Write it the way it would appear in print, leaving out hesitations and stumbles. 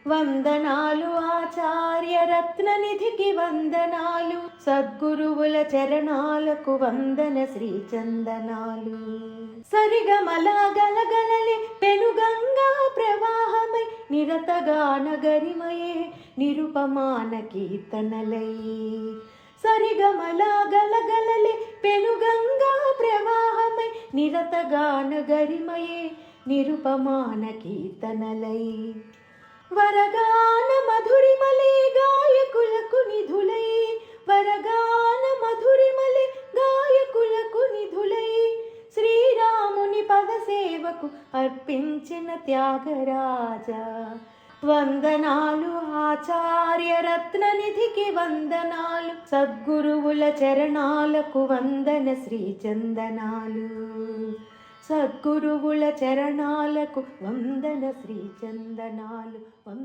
వందనాలు ఆచార్య రత్ననిధికి వందనాలు, సద్గురువుల చరణాలకు వందన శ్రీ చందనాలు. సరిగమల గలగలలే పెనుగంగా ప్రవాహమై, నిరతగాన గరిమయే నిరుపమాన కీర్తనలై. సరిగమల గలగలలే పెనుగంగా ప్రవాహమై, నిరతగాన గరిమయే నిరుపమాన కీర్తనలై. వరగాన మధురిమలే గాయకులకు నిధులై, వరగాన మధురిమలే గాయకులకు నిధులై, శ్రీరాముని పదసేవకు అర్పించిన త్యాగరాజా. వందనాలు ఆచార్య రత్ననిధికి వందనాలు, సద్గురువుల చరణాలకు వందన శ్రీ చందనాలు. సద్గురువుల చరణాలకు వందన శ్రీ చందనాలు.